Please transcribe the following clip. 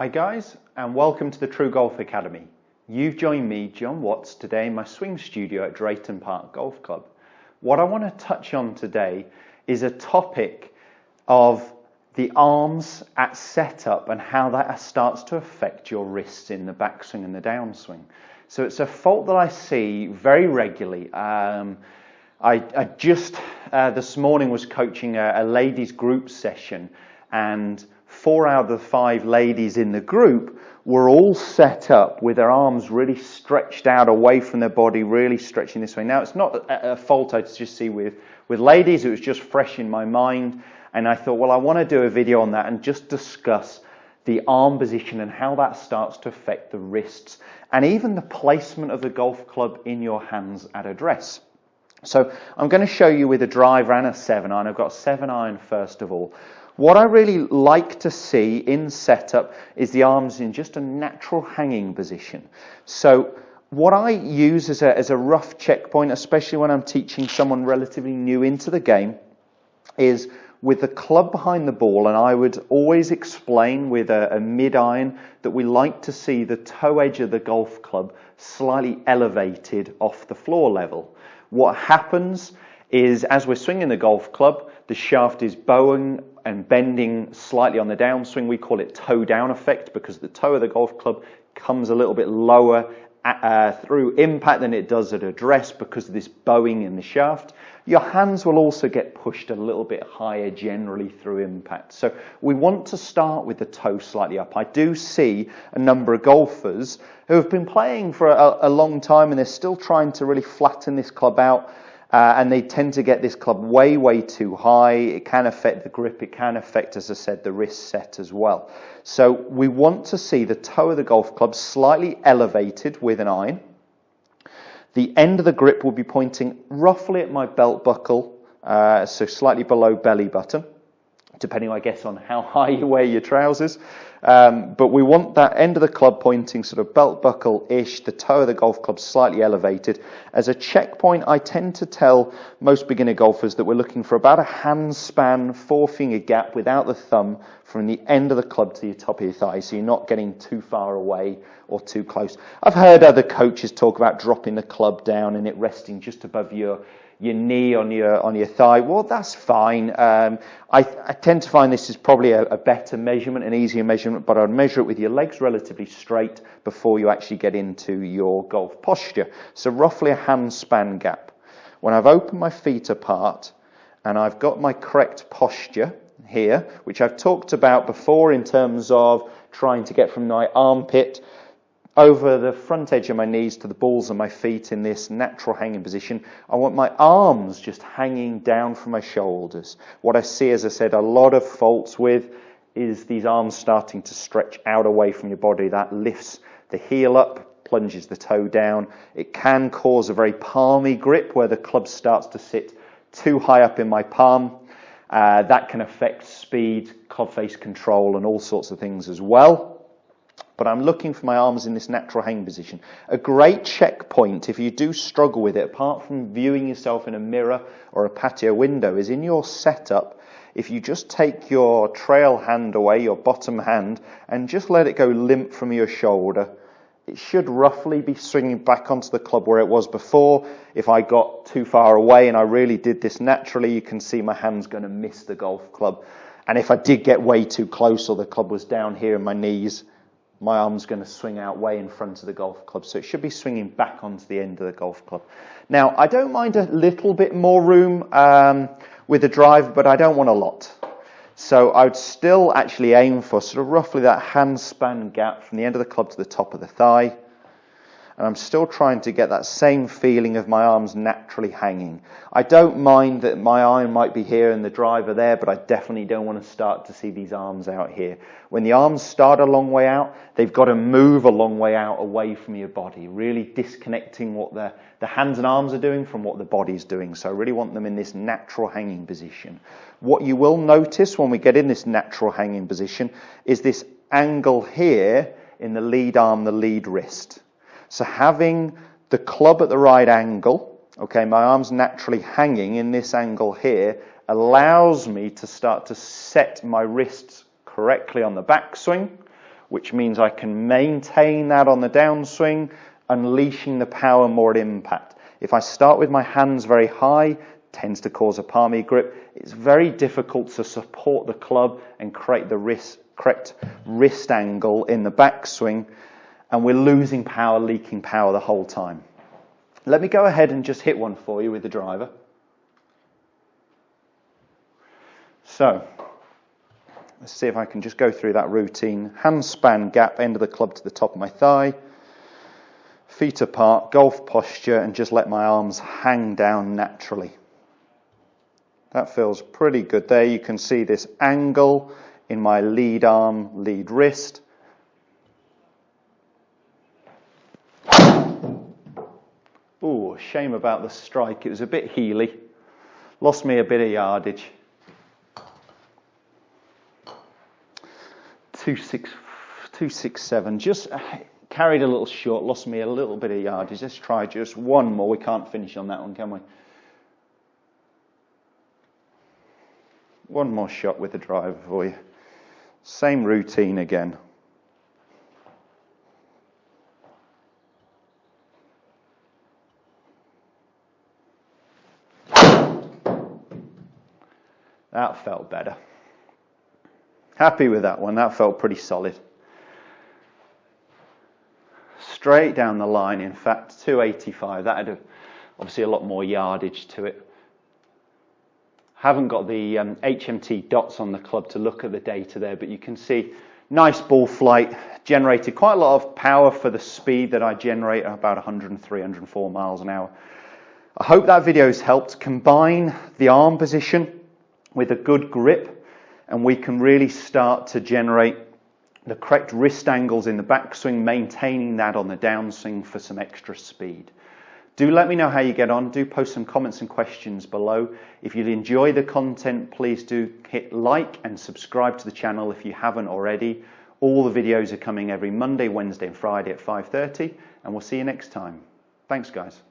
Hi guys, and welcome to the TruGolf Academy. You've joined me, Jon Watts, today in my swing studio at Drayton Park Golf Club. What I want to touch on today is a topic of the arms at setup and how that starts to affect your wrists in the backswing and the downswing. So it's a fault that I see very regularly. I just this morning was coaching a ladies group session, and 4 out of the 5 ladies in the group were all set up with their arms really stretched out away from their body, really stretching this way. Now, it's not a fault I just see with ladies. It was just fresh in my mind, and I thought, well, I want to do a video on that and just discuss the arm position and how that starts to affect the wrists and even the placement of the golf club in your hands at address. So I'm going to show you with a driver and a 7-iron. I've got a 7-iron first of all. What I really like to see in setup is the arms in just a natural hanging position. So what I use as a rough checkpoint, especially when I'm teaching someone relatively new into the game, is with the club behind the ball, and I would always explain with a mid-iron that we like to see the toe edge of the golf club slightly elevated off the floor level. What happens is, as we're swinging the golf club, the shaft is bowing and bending slightly on the downswing. We call it toe down effect because the toe of the golf club comes a little bit lower through impact than it does at address because of this bowing in the shaft. Your hands will also get pushed a little bit higher generally through impact. So we want to start with the toe slightly up. I do see a number of golfers who have been playing for a long time and they're still trying to really flatten this club out. And they tend to get this club way too high. It can affect the grip. It can affect, as I said, the wrist set as well. So we want to see the toe of the golf club slightly elevated with an iron. The end of the grip will be pointing roughly at my belt buckle, so slightly below belly button, depending, I guess, on how high you wear your trousers. But we want that end of the club pointing sort of belt buckle-ish, the toe of the golf club slightly elevated. As a checkpoint, I tend to tell most beginner golfers that we're looking for about a hand span, 4-finger gap without the thumb from the end of the club to the top of your thigh, so you're not getting too far away or too close. I've heard other coaches talk about dropping the club down and it resting just above your knee on your thigh. Well, that's fine. I tend to find this is probably a better measurement, an easier measurement, but I'd measure it with your legs relatively straight before you actually get into your golf posture. So roughly a hand span gap. When I've opened my feet apart and I've got my correct posture here, which I've talked about before in terms of trying to get from my armpit over the front edge of my knees to the balls of my feet in this natural hanging position. I want my arms just hanging down from my shoulders. What I see, as I said, a lot of faults with is these arms starting to stretch out away from your body. That lifts the heel up, plunges the toe down. It can cause a very palmy grip where the club starts to sit too high up in my palm. That can affect speed, club face control, and all sorts of things as well. But I'm looking for my arms in this natural hanging position. A great checkpoint, if you do struggle with it, apart from viewing yourself in a mirror or a patio window, is in your setup. If you just take your trail hand away, your bottom hand, and just let it go limp from your shoulder, it should roughly be swinging back onto the club where it was before. If I got too far away and I really did this naturally, you can see my hand's going to miss the golf club. And if I did get way too close or the club was down here in my knees, my arm's going to swing out way in front of the golf club. So it should be swinging back onto the end of the golf club. Now, I don't mind a little bit more room with the drive, but I don't want a lot. So I would still actually aim for sort of roughly that hand span gap from the end of the club to the top of the thigh. And I'm still trying to get that same feeling of my arms naturally hanging. I don't mind that my iron might be here and the driver there, but I definitely don't want to start to see these arms out here. When the arms start a long way out, they've got to move a long way out away from your body, really disconnecting what the hands and arms are doing from what the body's doing. So I really want them in this natural hanging position. What you will notice when we get in this natural hanging position is this angle here in the lead arm, the lead wrist. So having the club at the right angle, okay, my arm's naturally hanging in this angle here, allows me to start to set my wrists correctly on the backswing which means I can maintain that on the downswing, unleashing the power more at impact. If I start with my hands very high, tends to cause a palmy grip. It's very difficult to support the club and create the correct wrist angle in the backswing, and we're losing power, leaking power the whole time. Let me go ahead and just hit one for you with the driver. So, let's see if I can just go through that routine. Hand span gap, end of the club to the top of my thigh. Feet apart, golf posture, and just let my arms hang down naturally. That feels pretty good there. You can see this angle in my lead arm, lead wrist. Ooh, shame about the strike. It was a bit heely. Lost me a bit of yardage. 267. Just carried a little short, lost me a little bit of yardage. Let's try just one more. We can't finish on that one, can we? One more shot with the driver for you. Same routine again. That felt better. Happy with that one. That felt pretty solid. Straight down the line, in fact, 285. That had obviously a lot more yardage to it. Haven't got the HMT dots on the club to look at the data there, but you can see nice ball flight, generated quite a lot of power for the speed that I generate, about 103, 104 miles an hour. I hope that video has helped. Combine the arm position with a good grip, and we can really start to generate the correct wrist angles in the backswing, maintaining that on the downswing for some extra speed. Do let me know how you get on. Do post some comments and questions below. If you enjoy the content, please do hit like and subscribe to the channel if you haven't already. All the videos are coming every Monday, Wednesday and Friday at 5:30, and we'll see you next time. Thanks, guys.